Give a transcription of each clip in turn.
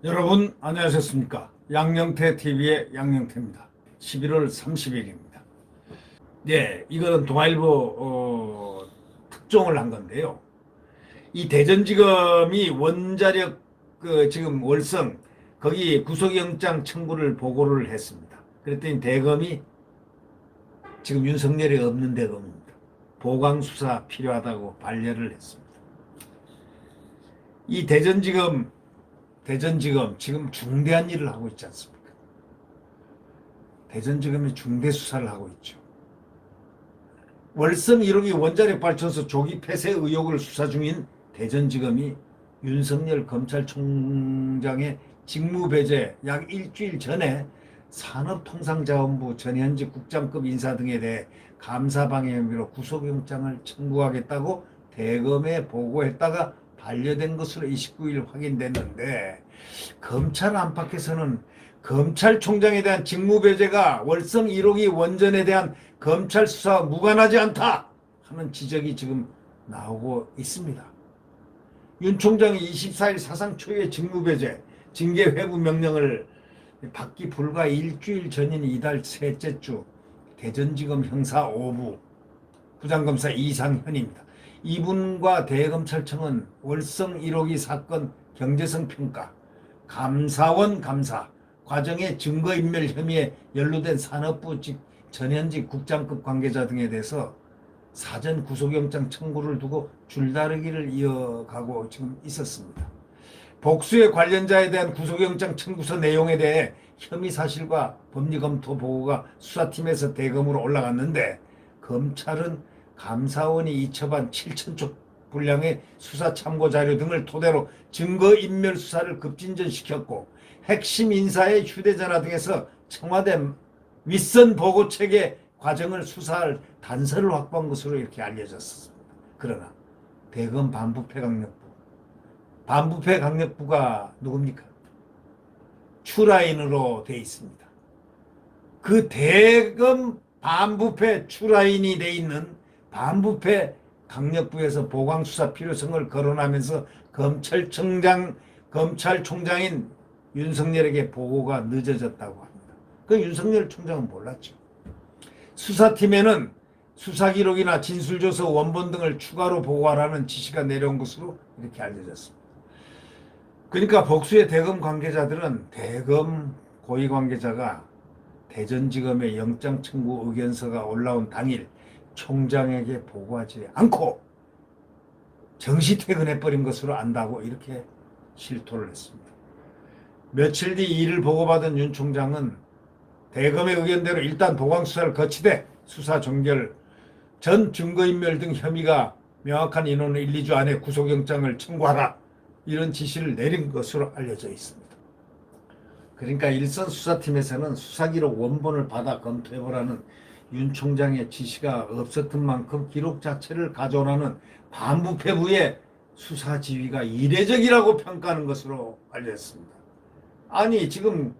여러분 안녕하셨습니까? 양영태 TV의 양영태입니다. 11월 30일입니다. 네, 이거는 동아일보 특종을 한 건데요. 이 대전지검이 원자력 지금 월성 거기 구속영장 청구를 보고를 했습니다. 그랬더니 대검이 지금 윤석열이 없는 대검입니다. 보강 수사 필요하다고 반려를 했습니다. 이 대전지검 지금 중대한 일을 하고 있지 않습니까? 대전지검이 중대 수사를 하고 있죠. 월성 1호기 원자력 발전소 조기 폐쇄 의혹을 수사 중인 대전지검이 윤석열 검찰총장의 직무배제 약 일주일 전에 산업통상자원부 전현직 국장급 인사 등에 대해 감사방해 혐의로 구속영장을 청구하겠다고 대검에 보고했다가 반려된 것으로 29일 확인됐는데, 검찰 안팎에서는 검찰총장에 대한 직무배제가 월성 1호기 원전에 대한 검찰 수사와 무관하지 않다 하는 지적이 지금 나오고 있습니다. 윤 총장이 24일 사상 초유의 직무배제, 징계 회부 명령을 받기 불과 일주일 전인 이달 셋째 주 대전지검 형사 5부 부장검사 이상현입니다. 이분과 대검찰청은 월성 1호기 사건 경제성 평가, 감사원 감사 과정의 증거인멸 혐의에 연루된 산업부 전현직 국장급 관계자 등에 대해서 사전 구속영장 청구를 두고 줄다리기를 이어가고 지금 있었습니다. 복수의 관련자에 대한 구속영장 청구서 내용에 대해 혐의 사실과 법리검토 보고가 수사팀에서 대검으로 올라갔는데, 검찰은 감사원이 이첩한 7,000쪽 분량의 수사 참고 자료 등을 토대로 증거인멸 수사를 급진전시켰고, 핵심 인사의 휴대전화 등에서 청와대 윗선 보고체계 과정을 수사할 단서를 확보한 것으로 이렇게 알려졌습니다. 그러나 대검 반부패 강력부가 누굽니까? 추라인으로 돼 있습니다. 그 대검 반부패 추라인이 돼 있는 반부패 강력부에서 보강수사 필요성을 거론하면서 검찰총장인 윤석열에게 보고가 늦어졌다고 합니다. 그 윤석열 총장은 몰랐죠. 수사팀에는 수사기록이나 진술조서 원본 등을 추가로 보고하라는 지시가 내려온 것으로 이렇게 알려졌습니다. 그러니까 복수의 대검 관계자들은 대검 고위 관계자가 대전지검의 영장 청구 의견서가 올라온 당일 총장에게 보고하지 않고 정시 퇴근해버린 것으로 안다고 이렇게 실토를 했습니다. 며칠 뒤 이를 보고받은 윤 총장은 대검의 의견대로 일단 보강수사를 거치되 수사 종결 전 증거인멸 등 혐의가 명확한 인원은 1, 2주 안에 구속영장을 청구하라, 이런 지시를 내린 것으로 알려져 있습니다. 그러니까 일선 수사팀에서는 수사기록 원본을 받아 검토해보라는 윤 총장의 지시가 없었던 만큼 기록 자체를 가져오라는 반부패부의 수사 지휘가 이례적이라고 평가하는 것으로 알려졌습니다. 아니 지금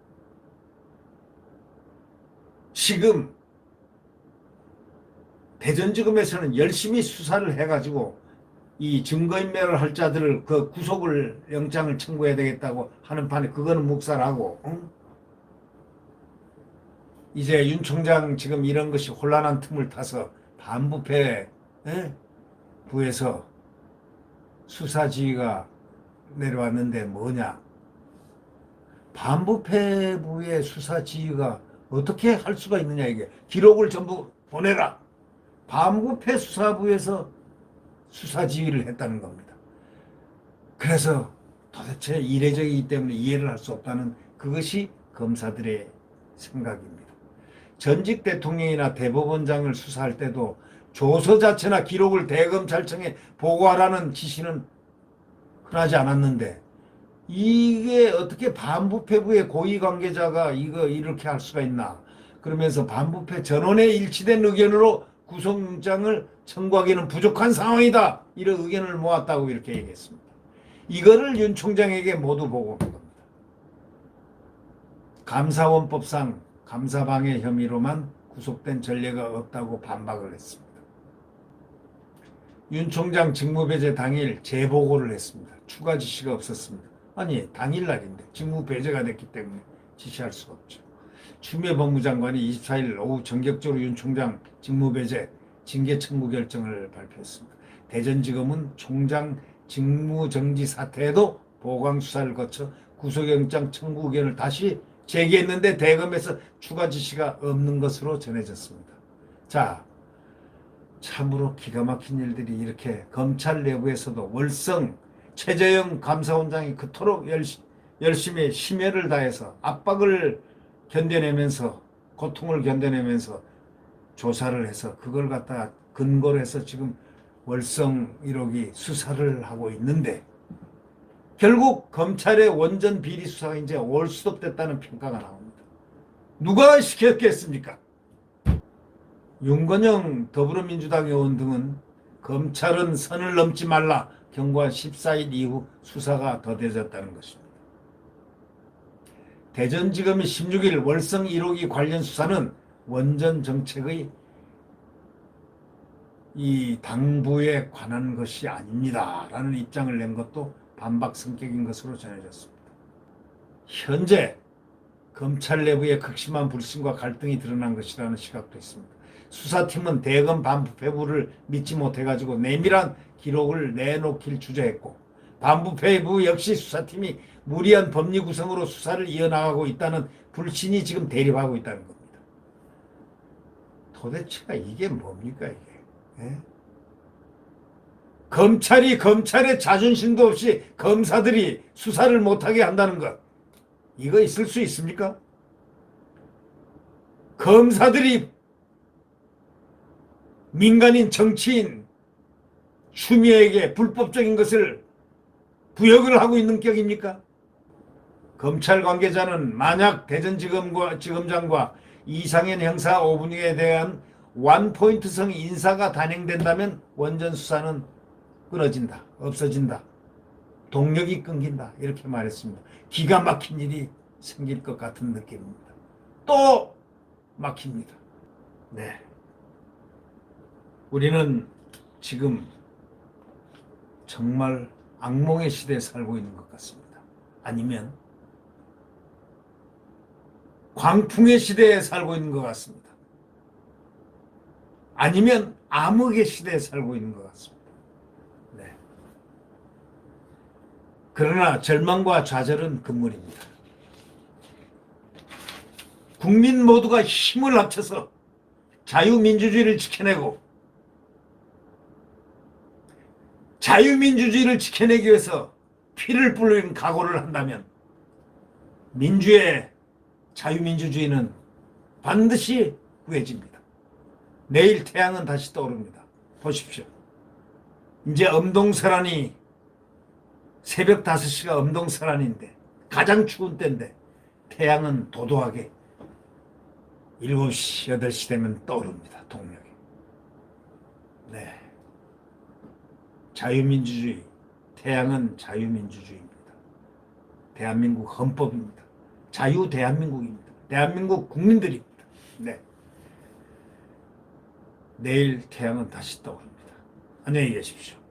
대전지검에서는 열심히 수사를 해가지고 이 증거인멸을 할 자들을 그 구속을 영장을 청구해야 되겠다고 하는 판에 그거는 묵살하고, 응? 이제 윤 총장 지금 이런 것이 혼란한 틈을 타서 반부패 부에서 수사 지휘가 내려왔는데 뭐냐? 반부패부의 수사 지휘가 어떻게 할 수가 있느냐, 이게. 기록을 전부 보내라. 반부패 수사부에서 수사 지휘를 했다는 겁니다. 그래서 도대체 이례적이기 때문에 이해를 할 수 없다는 그것이 검사들의 생각입니다. 전직 대통령이나 대법원장을 수사할 때도 조서 자체나 기록을 대검찰청에 보고하라는 지시는 흔하지 않았는데, 이게 어떻게 반부패부의 고위 관계자가 이렇게 할 수가 있나? 그러면서 반부패 전원에 일치된 의견으로 구속영장을 청구하기는 부족한 상황이다, 이런 의견을 모았다고 이렇게 얘기했습니다. 이거를 윤 총장에게 모두 보고한 겁니다. 감사원법상 감사방해 혐의로만 구속된 전례가 없다고 반박을 했습니다. 윤 총장 직무배제 당일 재보고를 했습니다. 추가 지시가 없었습니다. 아니 당일날인데 직무 배제가 됐기 때문에 지시할 수가 없죠. 추미애 법무장관이 24일 오후 전격적으로 윤 총장 직무 배제 징계 청구 결정을 발표했습니다. 대전지검은 총장 직무 정지 사태에도 보강 수사를 거쳐 구속영장 청구 의견을 다시 제기했는데 대검에서 추가 지시가 없는 것으로 전해졌습니다. 자, 참으로 기가 막힌 일들이 이렇게 검찰 내부에서도 월성 최재형 감사원장이 그토록 열심히 심혈을 다해서 압박을 견뎌내면서 고통을 견뎌내면서 조사를 해서 그걸 갖다가 근거로 해서 지금 월성 1호기 수사를 하고 있는데 결국 검찰의 원전 비리 수사가 이제 올스톱 됐다는 평가가 나옵니다. 누가 시켰겠습니까? 윤건영 더불어민주당 의원 등은 검찰은 선을 넘지 말라 경고한 14일 이후 수사가 더뎌졌다는 것입니다. 대전지검이 16일 월성 1호기 관련 수사는 원전 정책의 이 당부에 관한 것이 아닙니다 라는 입장을 낸 것도 반박 성격인 것으로 전해졌습니다. 현재 검찰 내부의 극심한 불신과 갈등이 드러난 것이라는 시각도 있습니다. 수사팀은 대검 반부 회부를 믿지 못해가지고 내밀한 기록을 내놓길 주저했고 반부 회부 역시 수사팀이 무리한 법리 구성으로 수사를 이어나가고 있다는 불신이 지금 대립하고 있다는 겁니다. 도대체가 이게 뭡니까 이게? 예? 검찰이 검찰의 자존심도 없이 검사들이 수사를 못하게 한다는 것 이거 있을 수 있습니까? 검사들이 민간인 정치인 추미애에게 불법적인 것을 부역을 하고 있는 격입니까? 검찰 관계자는 만약 대전지검장과 이상현 형사 5분에 대한 원포인트성 인사가 단행된다면 원전 수사는 끊어진다. 없어진다. 동력이 끊긴다. 이렇게 말했습니다. 기가 막힌 일이 생길 것 같은 느낌입니다. 또 막힙니다. 네. 우리는 지금 정말 악몽의 시대에 살고 있는 것 같습니다. 아니면 광풍의 시대에 살고 있는 것 같습니다. 아니면 암흑의 시대에 살고 있는 것 같습니다. 네. 그러나 절망과 좌절은 금물입니다. 국민 모두가 힘을 합쳐서 자유민주주의를 지켜내고 자유민주주의를 지켜내기 위해서 피를 뿌리는 각오를 한다면 민주의 자유민주주의는 반드시 구해집니다. 내일 태양은 다시 떠오릅니다. 보십시오. 이제 엄동설환이 새벽 5시가 엄동설환인데 가장 추운 때인데 태양은 도도하게 7시, 8시 되면 떠오릅니다. 동력이. 네. 자유민주주의, 태양은 자유민주주의입니다. 대한민국 헌법입니다. 자유 대한민국입니다. 대한민국 국민들입니다. 네. 내일 태양은 다시 떠오릅니다. 안녕히 계십시오.